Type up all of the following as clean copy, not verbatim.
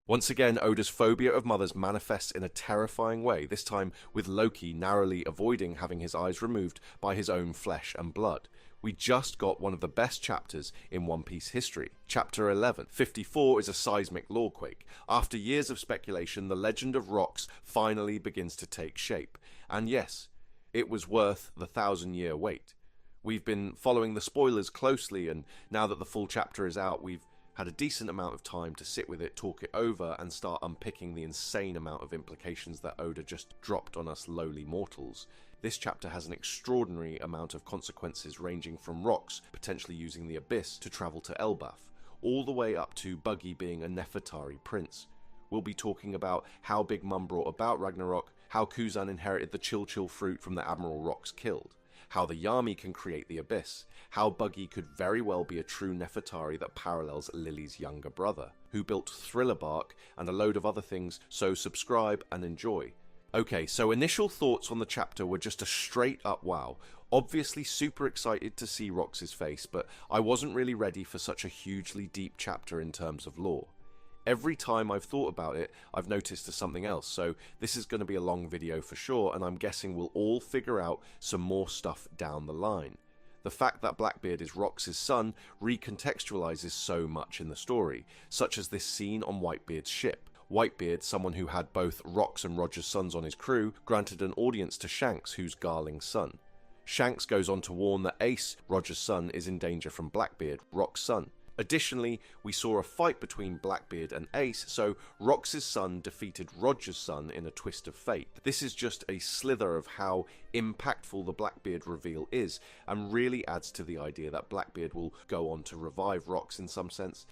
Once again, Oda's phobia of mothers manifests in a terrifying way, this time with Loki narrowly avoiding having his eyes removed by his own flesh and blood. We just got one of the best chapters in One Piece history. Chapter 11. 54 is a seismic lawquake. After years of speculation, the legend of rocks finally begins to take shape. And yes, it was worth the 1,000-year wait. We've been following the spoilers closely, and now that the full chapter is out, we've had a decent amount of time to sit with it, talk it over, and start unpicking the insane amount of implications that Oda just dropped on us lowly mortals. This chapter has an extraordinary amount of consequences, ranging from rocks potentially using the abyss to travel to Elbaf, all the way up to Buggy being a Nefertari prince. We'll be talking about how Big Mom brought about Ragnarok, how Kuzan inherited the Chill fruit from the Admiral Rocks killed, how the Yami can create the abyss, how Buggy could very well be a true Nefertari that parallels Lily's younger brother, who built Thriller Bark, and a load of other things, so subscribe and enjoy. Okay, so initial thoughts on the chapter were just a straight up wow. Obviously super excited to see Rox's face, but I wasn't really ready for such a hugely deep chapter in terms of lore. Every time I've thought about it, I've noticed there's something else, so this is going to be a long video for sure, and I'm guessing we'll all figure out some more stuff down the line. The fact that Blackbeard is Rox's son recontextualizes so much in the story, such as this scene on Whitebeard's ship. Whitebeard, someone who had both Rox and Roger's sons on his crew, granted an audience to Shanks, who's Garling's son. Shanks goes on to warn that Ace, Roger's son, is in danger from Blackbeard, Rox's son. Additionally, we saw a fight between Blackbeard and Ace, so Rox's son defeated Roger's son in a twist of fate. This is just a slither of how impactful the Blackbeard reveal is, and really adds to the idea that Blackbeard will go on to revive Rox in some sense.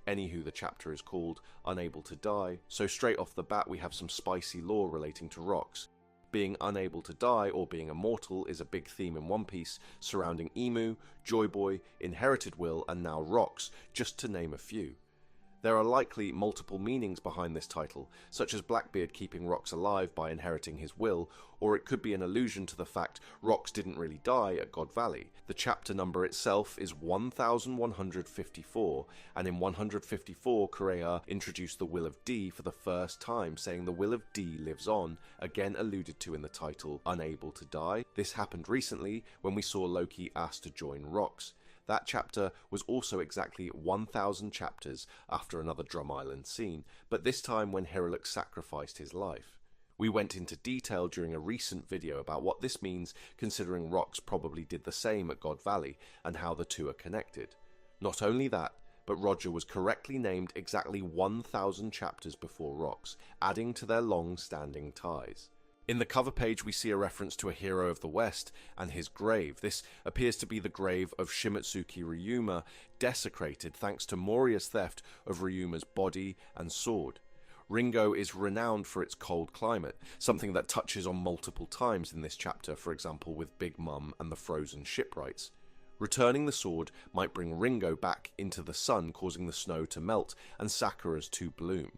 Anywho, the chapter is called Unable to Die, so straight off the bat we have some spicy lore relating to Rox. Being unable to die or being immortal is a big theme in One Piece, surrounding Emu, Joy Boy, Inherited Will, and now Rox, just to name a few. There are likely multiple meanings behind this title, such as Blackbeard keeping Rox alive by inheriting his will, or it could be an allusion to the fact Rox didn't really die at God Valley. The chapter number itself is 1154, and in 154 Kureha introduced the Will of D for the first time, saying the Will of D lives on, again alluded to in the title Unable to Die. This happened recently when we saw Loki asked to join Rox. That chapter was also exactly 1,000 chapters after another Drum Island scene, but this time when Hiruluk sacrificed his life. We went into detail during a recent video about what this means, considering Rox probably did the same at God Valley, and how the two are connected. Not only that, but Roger was correctly named exactly 1,000 chapters before Rox, adding to their long-standing ties. In the cover page we see a reference to a hero of the West and his grave. This appears to be the grave of Shimotsuki Ryuma, desecrated thanks to Moria's theft of Ryuma's body and sword. Ringo is renowned for its cold climate, something that touches on multiple times in this chapter, for example with Big Mom and the frozen shipwrights. Returning the sword might bring Ringo back into the sun, causing the snow to melt and sakuras to bloom.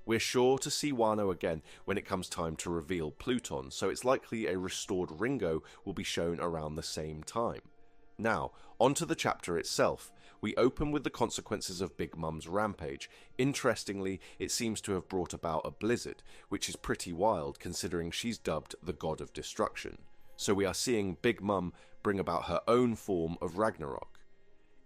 We're sure to see Wano again when it comes time to reveal Pluton, so it's likely a restored Ringo will be shown around the same time. Now, onto the chapter itself. We open with the consequences of Big Mom's rampage. Interestingly, it seems to have brought about a blizzard, which is pretty wild considering she's dubbed the God of Destruction. So we are seeing Big Mom bring about her own form of Ragnarok.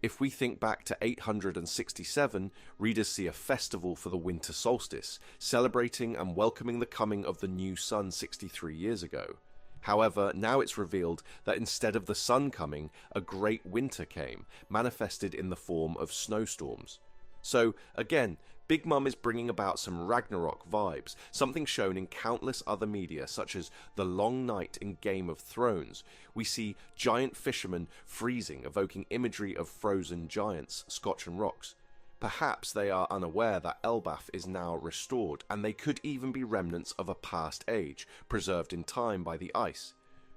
If we think back to 867, readers see a festival for the winter solstice, celebrating and welcoming the coming of the new sun 63 years ago. However, now it's revealed that instead of the sun coming, a great winter came, manifested in the form of snowstorms. So, again, Big Mom is bringing about some Ragnarok vibes, something shown in countless other media such as The Long Night in Game of Thrones. We see giant fishermen freezing, evoking imagery of frozen giants, Scotch and Rocks. Perhaps they are unaware that Elbaf is now restored, and they could even be remnants of a past age, preserved in time by the ice.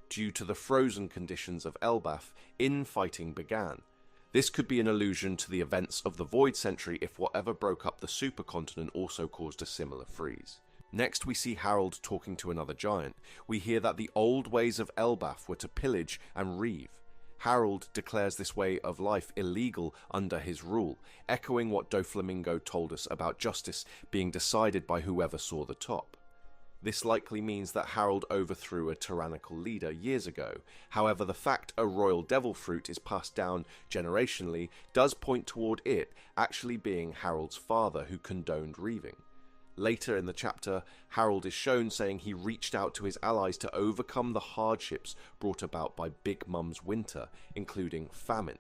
Due to the frozen conditions of Elbaf, infighting began. This could be an allusion to the events of the Void Century if whatever broke up the supercontinent also caused a similar freeze. Next we see Harold talking to another giant. We hear that the old ways of Elbaf were to pillage and reave. Harold declares this way of life illegal under his rule, echoing what Doflamingo told us about justice being decided by whoever saw the top. This likely means that Harold overthrew a tyrannical leader years ago. However, the fact a royal devil fruit is passed down generationally does point toward it actually being Harold's father who condoned reaving. Later in the chapter, Harold is shown saying he reached out to his allies to overcome the hardships brought about by Big Mum's winter, including famine.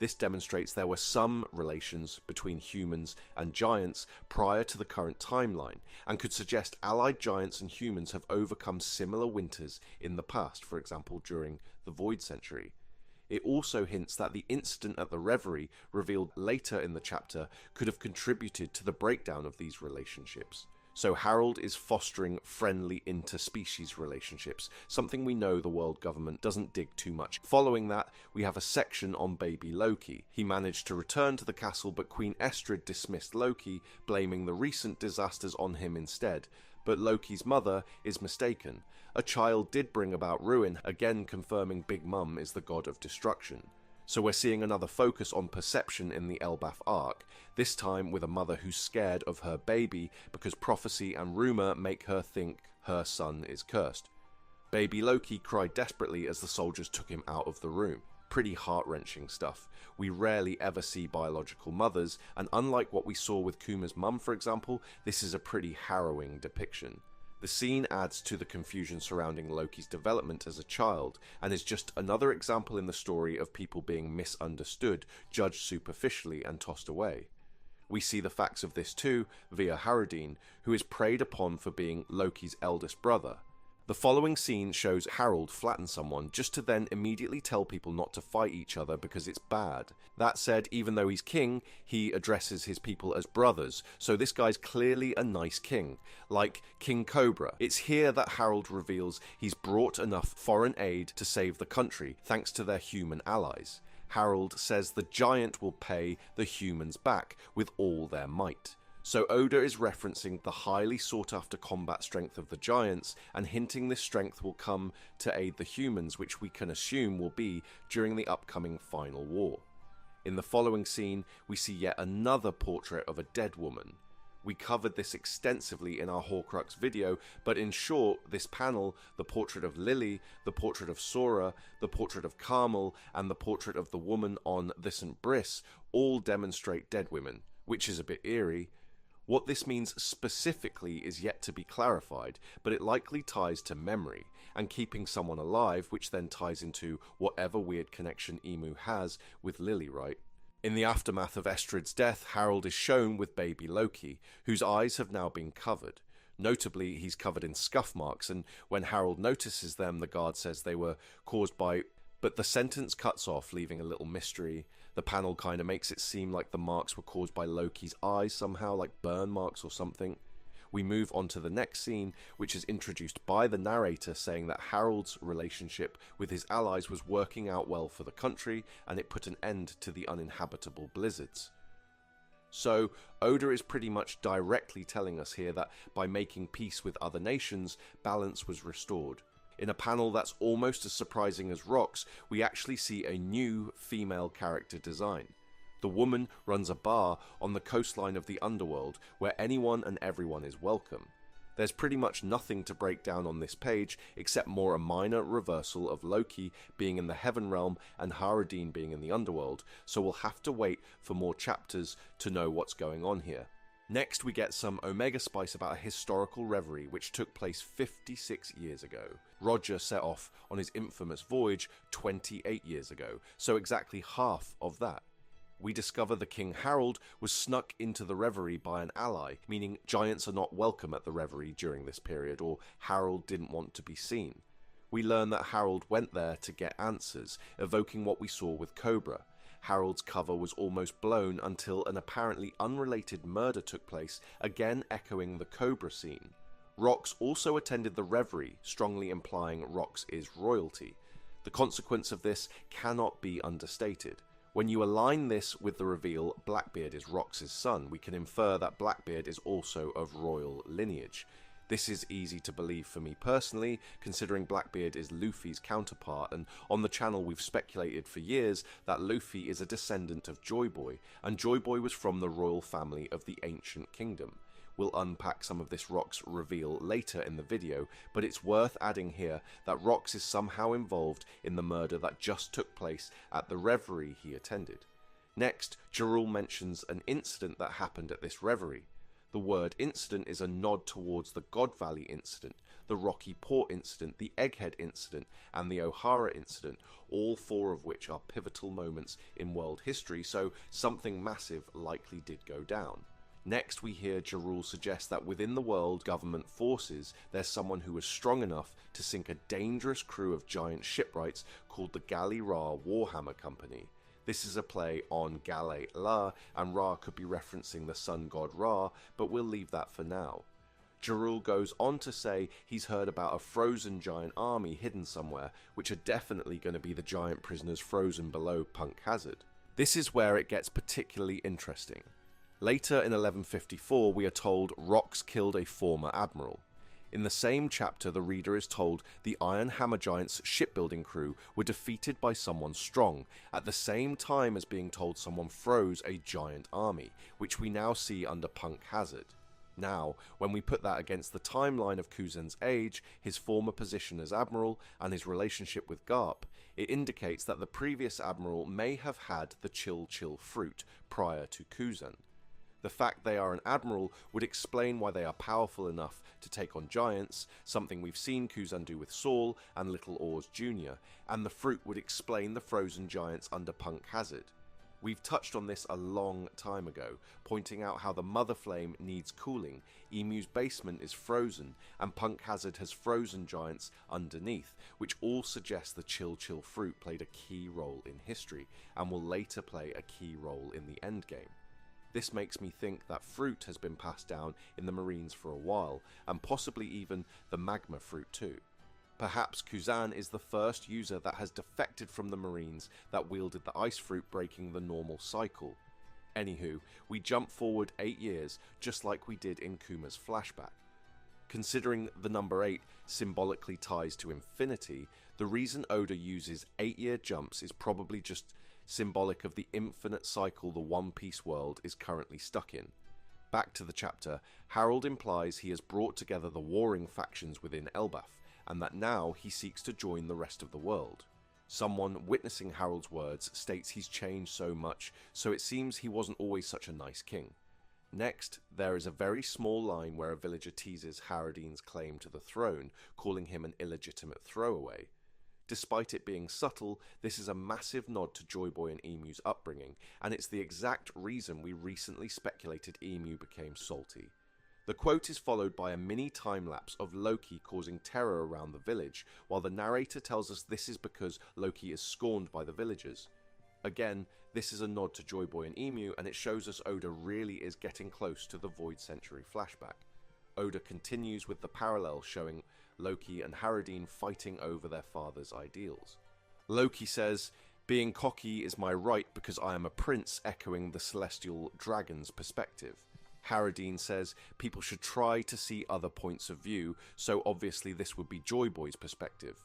This demonstrates there were some relations between humans and giants prior to the current timeline, and could suggest allied giants and humans have overcome similar winters in the past, for example during the Void Century. It also hints that the incident at the Reverie, revealed later in the chapter, could have contributed to the breakdown of these relationships. So Harold is fostering friendly interspecies relationships, something we know the world government doesn't dig too much. Following that, we have a section on baby Loki. He managed to return to the castle, but Queen Estrid dismissed Loki, blaming the recent disasters on him instead. But Loki's mother is mistaken. A child did bring about ruin, again confirming Big Mum is the god of destruction. So we're seeing another focus on perception in the Elbaf arc, this time with a mother who's scared of her baby because prophecy and rumour make her think her son is cursed. Baby Loki cried desperately as the soldiers took him out of the room. Pretty heart-wrenching stuff. We rarely ever see biological mothers, and unlike what we saw with Kuma's mum for example, this is a pretty harrowing depiction. The scene adds to the confusion surrounding Loki's development as a child, and is just another example in the story of people being misunderstood, judged superficially, and tossed away. We see the facts of this too via Haradin, who is preyed upon for being Loki's eldest brother. The following scene shows Harold flatten someone just to then immediately tell people not to fight each other because it's bad. That said, even though he's king, he addresses his people as brothers, so this guy's clearly a nice king, like King Cobra. It's here that Harold reveals he's brought enough foreign aid to save the country, thanks to their human allies. Harold says the giant will pay the humans back with all their might. So Oda is referencing the highly sought after combat strength of the giants and hinting this strength will come to aid the humans, which we can assume will be during the upcoming final war. In the following scene, we see yet another portrait of a dead woman. We covered this extensively in our Horcrux video, but in short, this panel, the portrait of Lily, the portrait of Sora, the portrait of Carmel, and the portrait of the woman on the St. Brice all demonstrate dead women, which is a bit eerie. What this means specifically is yet to be clarified, but it likely ties to memory, and keeping someone alive, which then ties into whatever weird connection Emu has with Lily, right? In the aftermath of Estrid's death, Harold is shown with baby Loki, whose eyes have now been covered. Notably, he's covered in scuff marks, and when Harold notices them, the guard says they were caused by... But the sentence cuts off, leaving a little mystery. The panel kind of makes it seem like the marks were caused by Loki's eyes somehow, like burn marks or something. We move on to the next scene, which is introduced by the narrator saying that Harold's relationship with his allies was working out well for the country, and it put an end to the uninhabitable blizzards. So, Oda is pretty much directly telling us here that by making peace with other nations, balance was restored. In a panel that's almost as surprising as Rock's, we actually see a new female character design. The woman runs a bar on the coastline of the underworld where anyone and everyone is welcome. There's pretty much nothing to break down on this page except more a minor reversal of Loki being in the Heaven Realm and Haradin being in the underworld, so we'll have to wait for more chapters to know what's going on here. Next we get some Omega Spice about a historical reverie which took place 56 years ago. Roger set off on his infamous voyage 28 years ago, so exactly half of that. We discover the King Harold was snuck into the Reverie by an ally, meaning giants are not welcome at the Reverie during this period, or Harold didn't want to be seen. We learn that Harold went there to get answers, evoking what we saw with Cobra. Harold's cover was almost blown until an apparently unrelated murder took place, again echoing the Cobra scene. Rox also attended the Reverie, strongly implying Rox is royalty. The consequence of this cannot be understated. When you align this with the reveal Blackbeard is Rox's son, we can infer that Blackbeard is also of royal lineage. This is easy to believe for me personally, considering Blackbeard is Luffy's counterpart, and on the channel we've speculated for years that Luffy is a descendant of Joy Boy, and Joy Boy was from the royal family of the Ancient Kingdom. We'll unpack some of this Rock's reveal later in the video, but it's worth adding here that Rox is somehow involved in the murder that just took place at the Reverie he attended. Next, Jarul mentions an incident that happened at this Reverie. The word incident is a nod towards the God Valley incident, the Rocky Port incident, the Egghead incident, and the O'Hara incident, all four of which are pivotal moments in world history, so something massive likely did go down. Next, we hear Jarul suggest that within the world government forces, there's someone who is strong enough to sink a dangerous crew of giant shipwrights called the Gali Ra Warhammer Company. This is a play on Gale La, and Ra could be referencing the sun god Ra, but we'll leave that for now. Jarul goes on to say he's heard about a frozen giant army hidden somewhere, which are definitely going to be the giant prisoners frozen below Punk Hazard. This is where it gets particularly interesting. Later in 1154 we are told Rox killed a former admiral. In the same chapter the reader is told the Iron Hammer Giant's shipbuilding crew were defeated by someone strong, at the same time as being told someone froze a giant army, which we now see under Punk Hazard. Now, when we put that against the timeline of Kuzen's age, his former position as admiral, and his relationship with Garp, it indicates that the previous admiral may have had the Chill fruit prior to Kuzen. The fact they are an admiral would explain why they are powerful enough to take on giants, something we've seen Kuzen do with Saul and Little Oars Jr., and the fruit would explain the frozen giants under Punk Hazard. We've touched on this a long time ago, pointing out how the Mother Flame needs cooling, Emu's basement is frozen, and Punk Hazard has frozen giants underneath, which all suggest the Chill fruit played a key role in history, and will later play a key role in the endgame. This makes me think that fruit has been passed down in the Marines for a while, and possibly even the magma fruit too. Perhaps Kuzen is the first user that has defected from the Marines that wielded the ice fruit, breaking the normal cycle. Anywho, we jump forward 8 years, just like we did in Kuma's flashback. Considering the number 8 symbolically ties to infinity, the reason Oda uses 8-year jumps is probably just symbolic of the infinite cycle the One Piece world is currently stuck in. Back to the chapter, Harold implies he has brought together the warring factions within Elbaf, and that now he seeks to join the rest of the world. Someone witnessing Harold's words states he's changed so much, so it seems he wasn't always such a nice king. Next, there is a very small line where a villager teases Haradine's claim to the throne, calling him an illegitimate throwaway. Despite it being subtle, this is a massive nod to Joy Boy and Emu's upbringing, and it's the exact reason we recently speculated Emu became salty. The quote is followed by a mini time-lapse of Loki causing terror around the village, while the narrator tells us this is because Loki is scorned by the villagers. Again, this is a nod to Joy Boy and Emu, and it shows us Oda really is getting close to the Void Century flashback. Oda continues with the parallel showing Loki and Haradine fighting over their father's ideals. Loki says, "Being cocky is my right because I am a prince," echoing the celestial dragon's perspective. Haradine says people should try to see other points of view, so obviously this would be Joy Boy's perspective.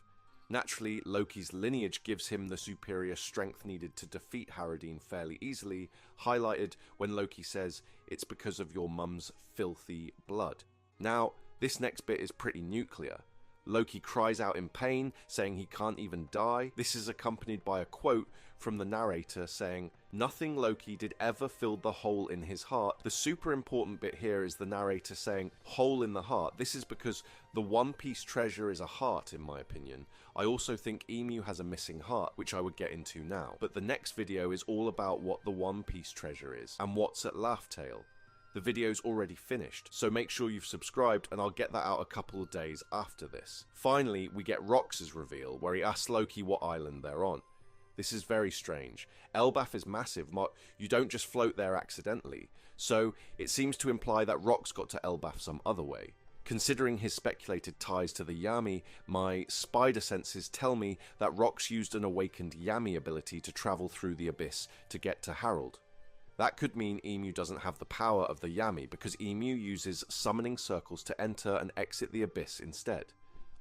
Naturally, Loki's lineage gives him the superior strength needed to defeat Haradine fairly easily, highlighted when Loki says, "It's because of your mum's filthy blood." Now, this next bit is pretty nuclear. Loki cries out in pain, saying he can't even die. This is accompanied by a quote from the narrator saying, "Nothing Loki did ever filled the hole in his heart." The super important bit here is the narrator saying, "hole in the heart." This is because the One Piece treasure is a heart, in my opinion. I also think Emu has a missing heart, which I would get into now. But the next video is all about what the One Piece treasure is, and what's at Laugh Tale. The video's already finished, so make sure you've subscribed and I'll get that out a couple of days after this. Finally, we get Rox's reveal, where he asks Loki what island they're on. This is very strange. Elbaf is massive, you don't just float there accidentally, so it seems to imply that Rox got to Elbaf some other way. Considering his speculated ties to the Yami, my spider senses tell me that Rox used an awakened Yami ability to travel through the abyss to get to Harold. That could mean Emu doesn't have the power of the Yami, because Emu uses summoning circles to enter and exit the abyss instead.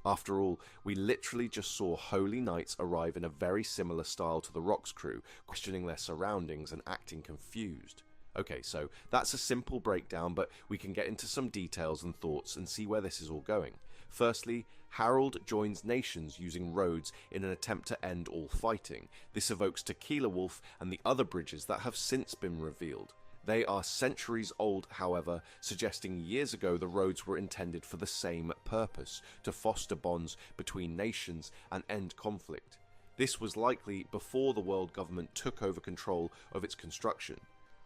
After all, we literally just saw Holy Knights arrive in a very similar style to the Rock's crew, questioning their surroundings and acting confused. Okay, so that's a simple breakdown, but we can get into some details and thoughts and see where this is all going. Firstly, Harold joins nations using roads in an attempt to end all fighting. This evokes Tequila Wolf and the other bridges that have since been revealed. They are centuries old, however, suggesting years ago the roads were intended for the same purpose, to foster bonds between nations and end conflict. This was likely before the world government took over control of its construction.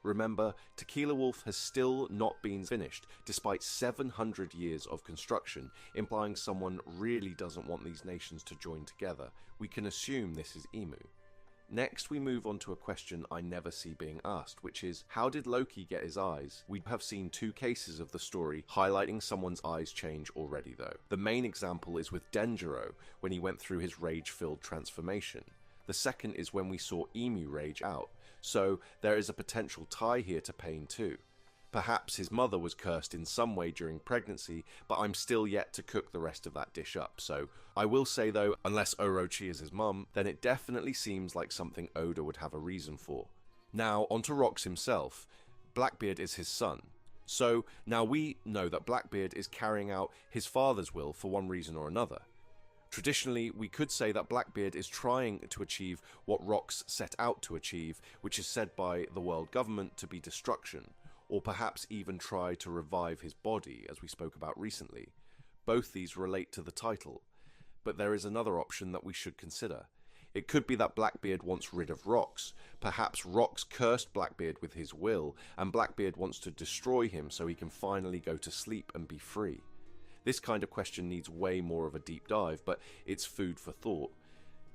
Remember, Tequila Wolf has still not been finished, despite 700 years of construction, implying someone really doesn't want these nations to join together. We can assume this is Emu. Next, we move on to a question I never see being asked, which is, how did Loki get his eyes? We have seen two cases of the story highlighting someone's eyes change already though. The main example is with Denjiro, when he went through his rage-filled transformation. The second is when we saw Emu rage out, so there is a potential tie here to Pain too. Perhaps his mother was cursed in some way during pregnancy, but I'm still yet to cook the rest of that dish up, so I will say though, unless Orochi is his mum, then it definitely seems like something Oda would have a reason for. Now, onto Rox himself. Blackbeard is his son. So, now we know that Blackbeard is carrying out his father's will for one reason or another. Traditionally, we could say that Blackbeard is trying to achieve what Rox set out to achieve, which is said by the world government to be destruction, or perhaps even try to revive his body, as we spoke about recently. Both these relate to the title, but there is another option that we should consider. It could be that Blackbeard wants rid of Rox. Perhaps Rox cursed Blackbeard with his will, and Blackbeard wants to destroy him so he can finally go to sleep and be free. This kind of question needs way more of a deep dive, but it's food for thought.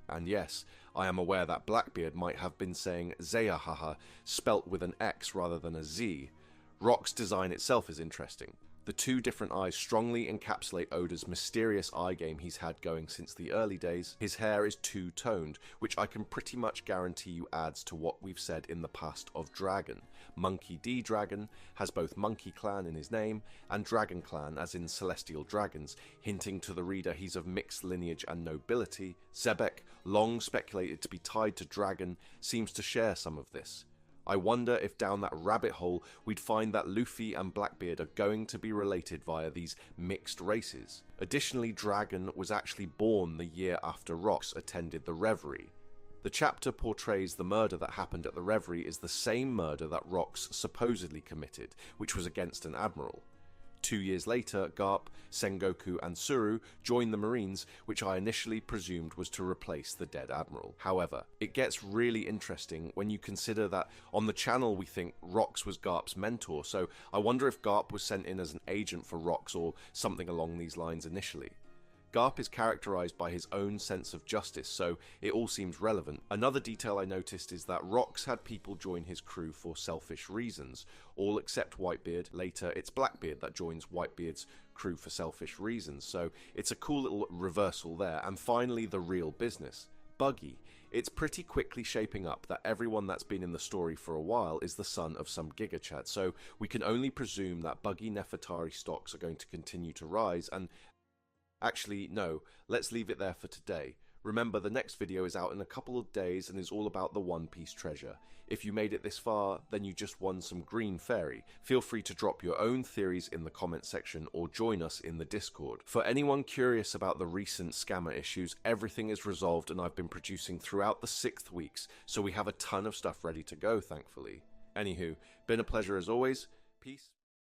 And yes, I am aware that Blackbeard might have been saying Zeahaha, spelt with an X rather than a Z. Rock's design itself is interesting. The two different eyes strongly encapsulate Oda's mysterious eye game he's had going since the early days. His hair is two-toned, which I can pretty much guarantee you adds to what we've said in the past of Dragon. Monkey D. Dragon has both Monkey Clan in his name and Dragon Clan as in Celestial Dragons, hinting to the reader he's of mixed lineage and nobility. Zebek, long speculated to be tied to Dragon, seems to share some of this. I wonder if down that rabbit hole we'd find that Luffy and Blackbeard are going to be related via these mixed races. Additionally, Dragon was actually born the year after Rox attended the Reverie. The chapter portrays the murder that happened at the Reverie is the same murder that Rox supposedly committed, which was against an admiral. 2 years later, Garp, Sengoku and Tsuru joined the Marines, which I initially presumed was to replace the dead admiral. However, it gets really interesting when you consider that on the channel we think Rox was Garp's mentor, so I wonder if Garp was sent in as an agent for Rox or something along these lines initially. Garp is characterized by his own sense of justice, so it all seems relevant. Another detail I noticed is that Rox had people join his crew for selfish reasons, all except Whitebeard. Later, it's Blackbeard that joins Whitebeard's crew for selfish reasons, so it's a cool little reversal there. And finally, the real business. Buggy. It's pretty quickly shaping up that everyone that's been in the story for a while is the son of some Giga Chad, so we can only presume that Buggy Nefertari stocks are going to continue to rise, and actually, no, let's leave it there for today. Remember, the next video is out in a couple of days and is all about the One Piece treasure. If you made it this far, then you just won some green fairy. Feel free to drop your own theories in the comment section or join us in the Discord. For anyone curious about the recent scammer issues, everything is resolved and I've been producing throughout the 6th weeks, so we have a ton of stuff ready to go, thankfully. Anywho, been a pleasure as always. Peace.